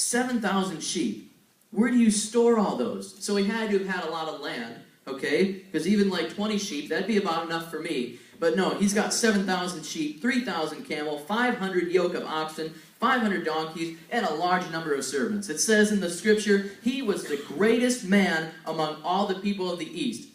7,000 sheep. Where do you store all those? So he had to have had a lot of land, okay? Because even like 20 sheep, that'd be about enough for me. But no, he's got 7,000 sheep, 3,000 camel, 500 yoke of oxen, 500 donkeys, and a large number of servants. It says in the scripture, he was the greatest man among all the people of the East.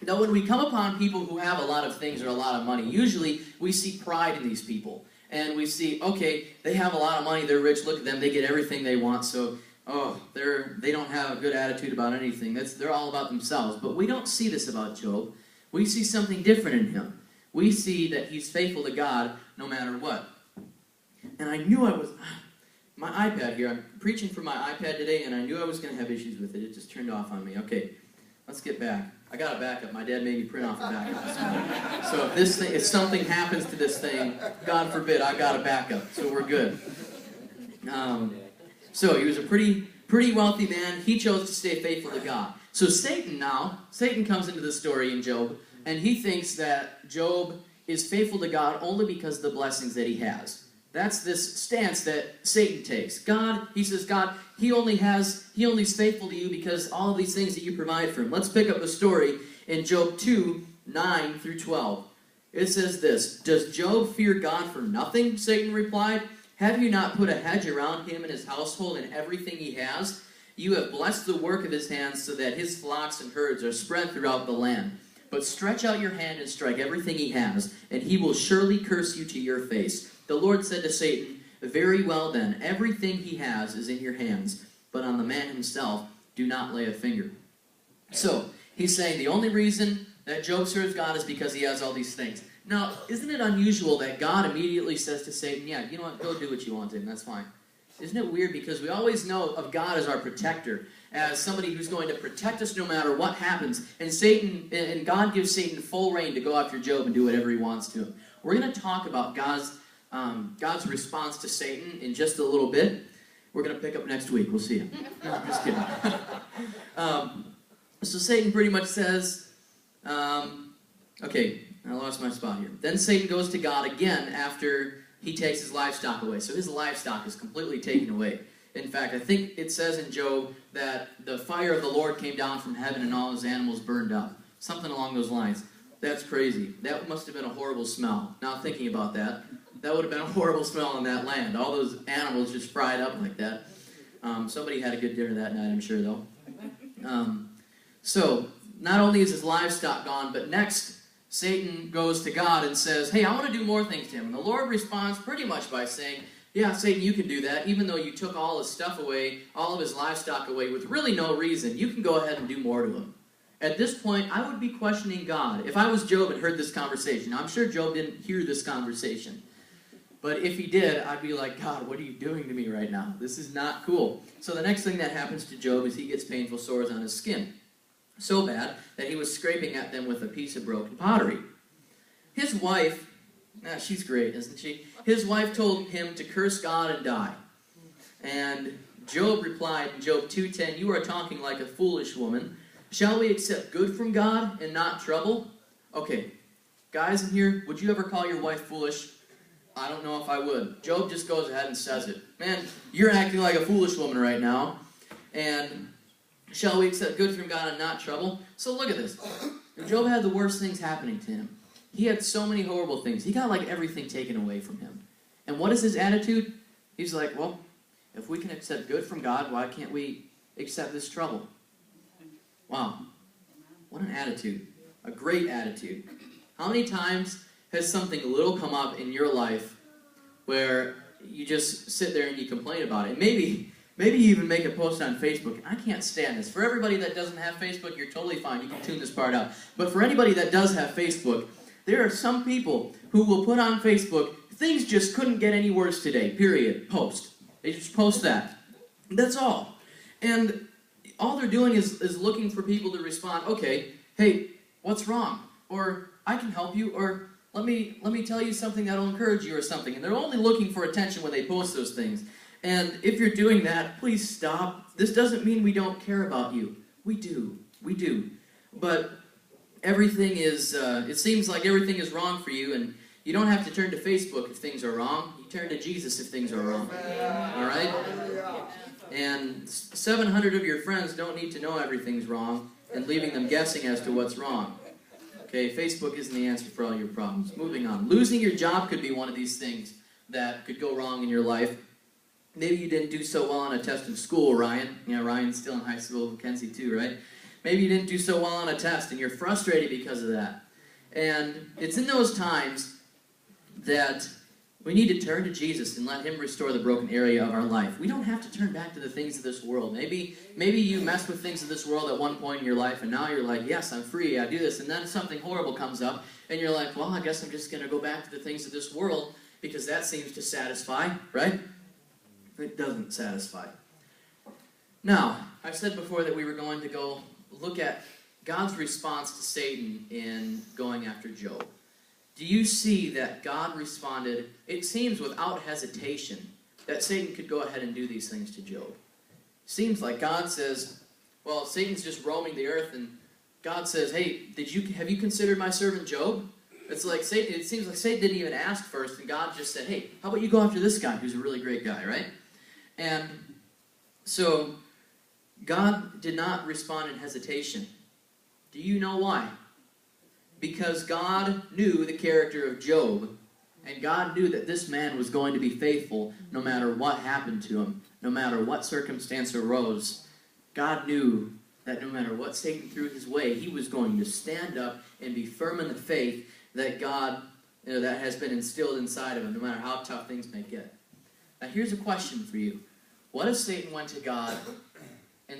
Now, when we come upon people who have a lot of things or a lot of money, usually we see pride in these people. And we see, okay, they have a lot of money, they're rich, look at them, they get everything they want, so they don't have a good attitude about anything. They're all about themselves. But we don't see this about Job. We see something different in him. We see that he's faithful to God no matter what. And I knew my iPad here, I'm preaching from my iPad today, and I knew I was going to have issues with it. It just turned off on me. Okay, let's get back. I got a backup. My dad made me print off a backup this morning. So if something happens to this thing, God forbid, I got a backup. So we're good. So he was a pretty wealthy man. He chose to stay faithful to God. So Satan comes into the story in Job, and he thinks that Job is faithful to God only because of the blessings that he has. That's this stance that Satan takes. He says, God, he only is faithful to you because all of these things that you provide for him. Let's pick up the story in Job 2, 9 through 12. It says this, "Does Job fear God for nothing?" Satan replied. "Have you not put a hedge around him and his household and everything he has? You have blessed the work of his hands so that his flocks and herds are spread throughout the land. But stretch out your hand and strike everything he has, and he will surely curse you to your face." The Lord said to Satan, "Very well then, everything he has is in your hands, but on the man himself do not lay a finger." So, he's saying the only reason that Job serves God is because he has all these things. Now, isn't it unusual that God immediately says to Satan, yeah, you know what, go do what you want to, and that's fine. Isn't it weird? Because we always know of God as our protector, as somebody who's going to protect us no matter what happens, and God gives Satan full reign to go after Job and do whatever he wants to him. We're going to talk about God's response to Satan in just a little bit. We're going to pick up next week. We'll see you. No, I'm just kidding. So Satan pretty much says, okay, I lost my spot here. Then Satan goes to God again after he takes his livestock away. So his livestock is completely taken away. In fact, I think it says in Job that the fire of the Lord came down from heaven and all his animals burned up. Something along those lines. That's crazy. That must have been a horrible smell. Now thinking about that, that would have been a horrible smell in that land. All those animals just fried up like that. Somebody had a good dinner that night, I'm sure, though. So, not only is his livestock gone, but next, Satan goes to God and says, hey, I want to do more things to him. And the Lord responds pretty much by saying, yeah, Satan, you can do that. Even though you took all his stuff away, all of his livestock away, with really no reason, you can go ahead and do more to him. At this point, I would be questioning God. If I was Job and heard this conversation, I'm sure Job didn't hear this conversation. But if he did, I'd be like, God, what are you doing to me right now? This is not cool. So the next thing that happens to Job is he gets painful sores on his skin. So bad that he was scraping at them with a piece of broken pottery. His wife, she's great, isn't she? His wife told him to curse God and die. And Job replied in Job 2:10, "You are talking like a foolish woman. Shall we accept good from God and not trouble?" Okay, guys in here, would you ever call your wife foolish? I don't know if I would. Job just goes ahead and says it. Man, you're acting like a foolish woman right now. And shall we accept good from God and not trouble? So look at this. Job had the worst things happening to him. He had so many horrible things. He got like everything taken away from him. And what is his attitude? He's like, well, if we can accept good from God, why can't we accept this trouble? Wow. What an attitude. A great attitude. How many times has something little come up in your life where you just sit there and you complain about it? Maybe you even make a post on Facebook. I can't stand this. For everybody that doesn't have Facebook, you're totally fine. You can tune this part out. But for anybody that does have Facebook, there are some people who will put on Facebook, things just couldn't get any worse today, period, post. They just post that. That's all. And all they're doing is looking for people to respond, okay, hey, what's wrong? Or I can help you, or let me tell you something that'll encourage you or something. And they're only looking for attention when they post those things. And if you're doing that, please stop. This doesn't mean we don't care about you. We do. We do. But everything is, it seems like everything is wrong for you, and you don't have to turn to Facebook if things are wrong. You turn to Jesus if things are wrong. All right? And 700 of your friends don't need to know everything's wrong and leaving them guessing as to what's wrong. Okay, Facebook isn't the answer for all your problems. Moving on. Losing your job could be one of these things that could go wrong in your life. Maybe you didn't do so well on a test in school, Ryan. Yeah, Ryan's still in high school, Mackenzie too, right? Maybe you didn't do so well on a test and you're frustrated because of that. And it's in those times that we need to turn to Jesus and let Him restore the broken area of our life. We don't have to turn back to the things of this world. Maybe you messed with things of this world at one point in your life, and now you're like, yes, I'm free, I do this. And then something horrible comes up, and you're like, well, I guess I'm just going to go back to the things of this world because that seems to satisfy, right? It doesn't satisfy. Now, I said before that we were going to go look at God's response to Satan in going after Job. Do you see that God responded, it seems without hesitation, that Satan could go ahead and do these things to Job? Seems like God says, well, Satan's just roaming the earth, and God says, hey, have you considered my servant Job? It's like Satan, it seems like Satan didn't even ask first, and God just said, hey, how about you go after this guy who's a really great guy, right? And so God did not respond in hesitation. Do you know why? Because God knew the character of Job, and God knew that this man was going to be faithful no matter what happened to him, no matter what circumstance arose. God knew that no matter what Satan threw his way, he was going to stand up and be firm in the faith that God, that has been instilled inside of him, no matter how tough things may get. Now here's a question for you. What if Satan went to God and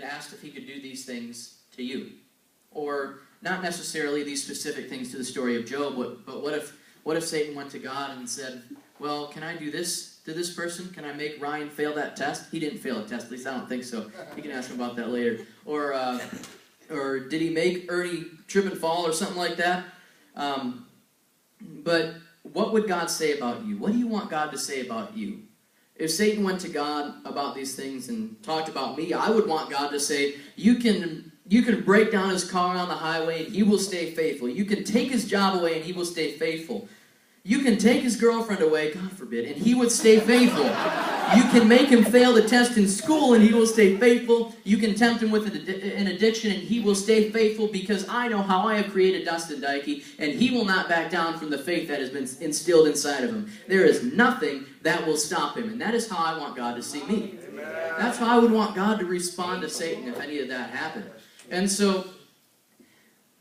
asked if he could do these things to you? Or not necessarily these specific things to the story of Job, but what if Satan went to God and said, well, can I do this to this person? Can I make Ryan fail that test? He didn't fail a test, at least I don't think so. You can ask him about that later. Or did he make Ernie trip and fall or something like that? But what would God say about you? What do you want God to say about you? If Satan went to God about these things and talked about me, I would want God to say, you can break down his car on the highway and he will stay faithful. You can take his job away and he will stay faithful. You can take his girlfriend away, God forbid, and he would stay faithful. You can make him fail the test in school and he will stay faithful. You can tempt him with an addiction and he will stay faithful, because I know how I have created Dustin Dykey, and he will not back down from the faith that has been instilled inside of him. There is nothing that will stop him, and that is how I want God to see me. That's how I would want God to respond to Satan if any of that happened. And so,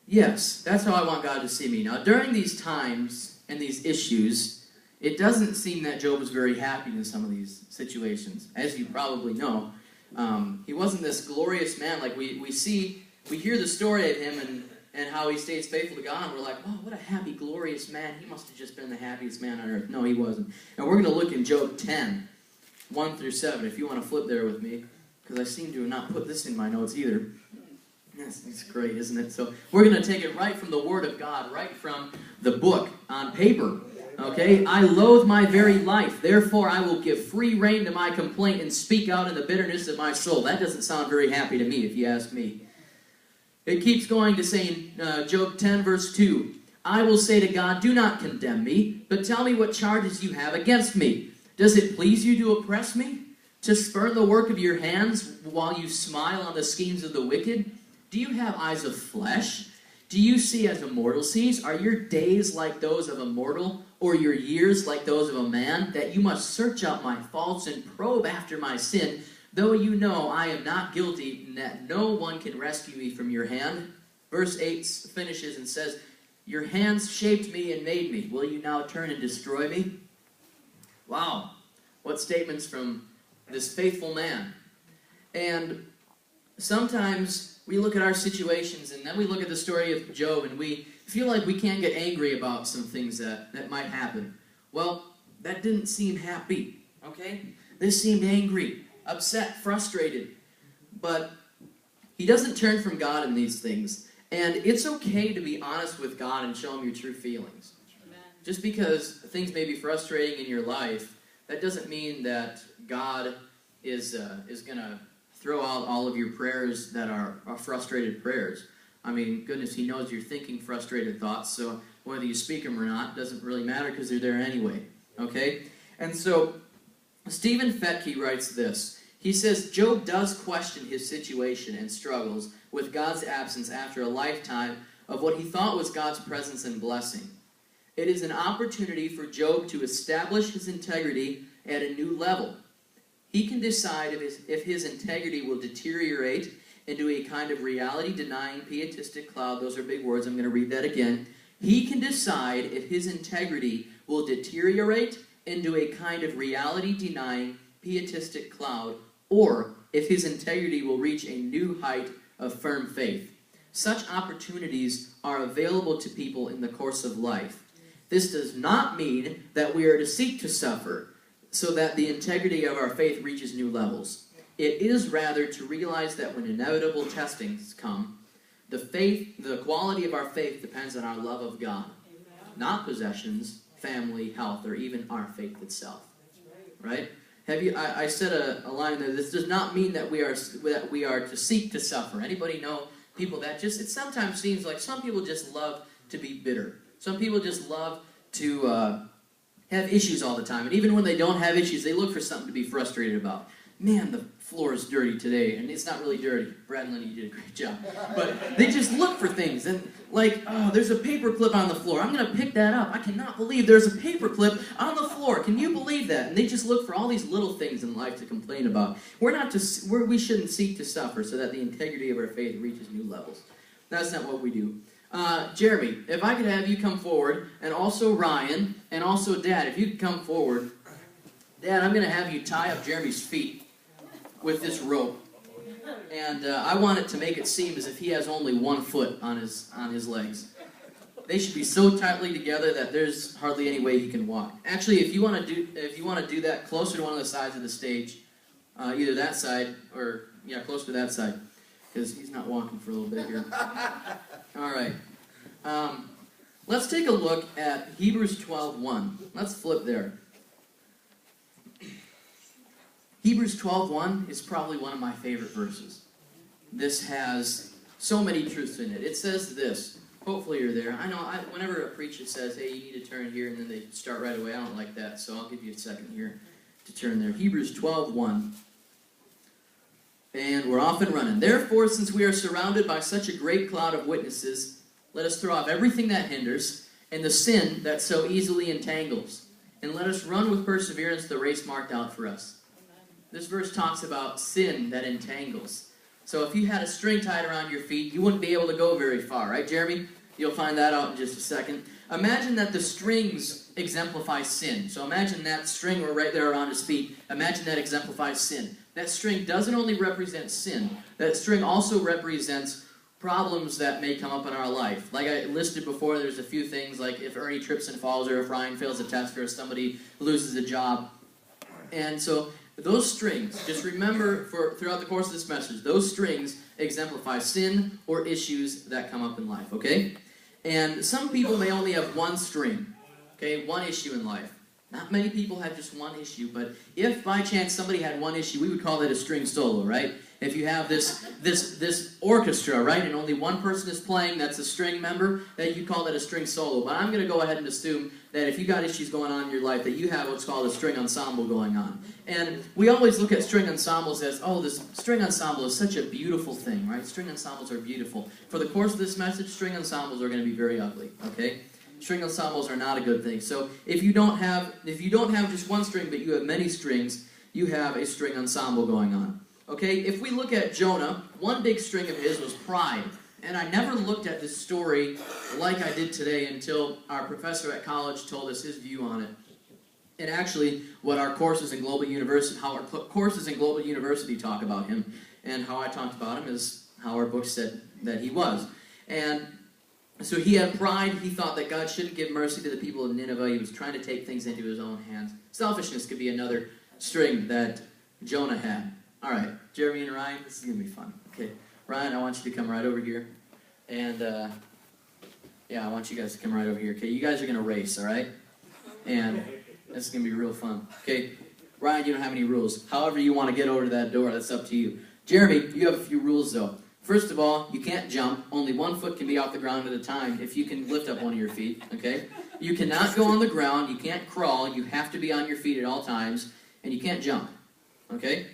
yes, that's how I want God to see me. Now, during these times and these issues, it doesn't seem that Job was very happy in some of these situations. As you probably know, he wasn't this glorious man. Like we hear the story of him and how he stays faithful to God, and we're like, wow, what a happy, glorious man. He must have just been the happiest man on earth. No, he wasn't. And we're going to look in Job 10, 1 through 7, if you want to flip there with me, because I seem to have not put this in my notes either. Yes, it's great, isn't it? So we're going to take it right from the Word of God, right from the book on paper. Okay? I loathe my very life. Therefore, I will give free rein to my complaint and speak out in the bitterness of my soul. That doesn't sound very happy to me, if you ask me. It keeps going to say in Job 10, verse 2, I will say to God, do not condemn me, but tell me what charges you have against me. Does it please you to oppress me? To spurn the work of your hands while you smile on the schemes of the wicked? Do you have eyes of flesh? Do you see as a mortal sees? Are your days like those of a mortal, or your years like those of a man, that you must search out my faults and probe after my sin, though you know I am not guilty, and that no one can rescue me from your hand? Verse 8 finishes and says, your hands shaped me and made me. Will you now turn and destroy me? Wow. What statements from this faithful man. And sometimes we look at our situations and then we look at the story of Job and we feel like we can't get angry about some things that might happen. Well, that didn't seem happy, okay? This seemed angry, upset, frustrated. But he doesn't turn from God in these things. And it's okay to be honest with God and show him your true feelings. Amen. Just because things may be frustrating in your life, that doesn't mean that God is going to throw out all of your prayers that are frustrated prayers. I mean, goodness, he knows you're thinking frustrated thoughts, so whether you speak them or not doesn't really matter because they're there anyway, okay? And so, Stephen Fetke writes this. He says Job does question his situation and struggles with God's absence after a lifetime of what he thought was God's presence and blessing. It is an opportunity for Job to establish his integrity at a new level. He can decide if his integrity will deteriorate into a kind of reality-denying, pietistic cloud. Those are big words. I'm going to read that again. He can decide if his integrity will deteriorate into a kind of reality-denying, pietistic cloud, or if his integrity will reach a new height of firm faith. Such opportunities are available to people in the course of life. This does not mean that we are to seek to suffer so that the integrity of our faith reaches new levels. It is rather to realize that when inevitable testings come, the quality of our faith depends on our love of God, not possessions, family, health, or even our faith itself. Right? I said a line there. This does not mean that we are to seek to suffer. Anybody know people that just, it sometimes seems like some people just love to be bitter. Some people just love to have issues all the time. And even when they don't have issues, they look for something to be frustrated about. Man, the floor is dirty today. And it's not really dirty. Brad and Lenny, you did a great job. But they just look for things. And like, oh, there's a paper clip on the floor. I'm going to pick that up. I cannot believe there's a paper clip on the floor. Can you believe that? And they just look for all these little things in life to complain about. We shouldn't seek to suffer so that the integrity of our faith reaches new levels. That's not what we do. Jeremy, if I could have you come forward, and also Ryan, and also Dad, if you could come forward. Dad, I'm going to have you tie up Jeremy's feet with this rope. And I want it to make it seem as if he has only one foot on his legs. They should be so tightly together that there's hardly any way he can walk. Actually, if you want to do that closer to one of the sides of the stage, either that side or closer to that side, because he's not walking for a little bit here. All right. Let's take a look at Hebrews 12:1. Let's flip there. Hebrews 12:1 is probably one of my favorite verses. This has so many truths in it. It says this. Hopefully you're there. I know whenever a preacher says, hey, you need to turn here, and then they start right away, I don't like that, so I'll give you a second here to turn there. Hebrews 12:1. And we're off and running. Therefore, since we are surrounded by such a great cloud of witnesses, let us throw off everything that hinders and the sin that so easily entangles, and let us run with perseverance the race marked out for us. This verse talks about sin that entangles. So if you had a string tied around your feet, you wouldn't be able to go very far, right, Jeremy? You'll find that out in just a second. Imagine that the strings exemplify sin. So imagine that string were right there around his feet. Imagine that exemplifies sin. That string doesn't only represent sin. That string also represents problems that may come up in our life. Like I listed before, there's a few things like if Ernie trips and falls, or if Ryan fails a test, or if somebody loses a job. And so those strings, just remember throughout the course of this message, those strings exemplify sin or issues that come up in life, okay? And some people may only have one string, okay, one issue in life. Not many people have just one issue, but if by chance somebody had one issue, we would call that a string solo, right? If you have this orchestra, right, and only one person is playing, that's a string member, then you call that a string solo. But I'm going to go ahead and assume that if you got issues going on in your life, that you have what's called a string ensemble going on. And we always look at string ensembles as, oh, this string ensemble is such a beautiful thing, right? String ensembles are beautiful. For the course of this message, string ensembles are going to be very ugly, okay? String ensembles are not a good thing. So if you don't have just one string, but you have many strings, you have a string ensemble going on. Okay, if we look at Jonah, one big string of his was pride. And I never looked at this story like I did today until our professor at college told us his view on it. And actually, what our courses in Global University, how our courses in Global University talk about him, and how I talked about him is how our book said that he was. And so he had pride. He thought that God shouldn't give mercy to the people of Nineveh. He was trying to take things into his own hands. Selfishness could be another string that Jonah had. All right, Jeremy and Ryan, this is going to be fun. Okay, Ryan, I want you to come right over here. And, I want you guys to come right over here. Okay, you guys are going to race, all right? And this is going to be real fun. Okay, Ryan, you don't have any rules. However you want to get over to that door, that's up to you. Jeremy, you have a few rules, though. First of all, you can't jump. Only one foot can be off the ground at a time if you can lift up one of your feet, okay? You cannot go on the ground. You can't crawl. You have to be on your feet at all times. And you can't jump, okay?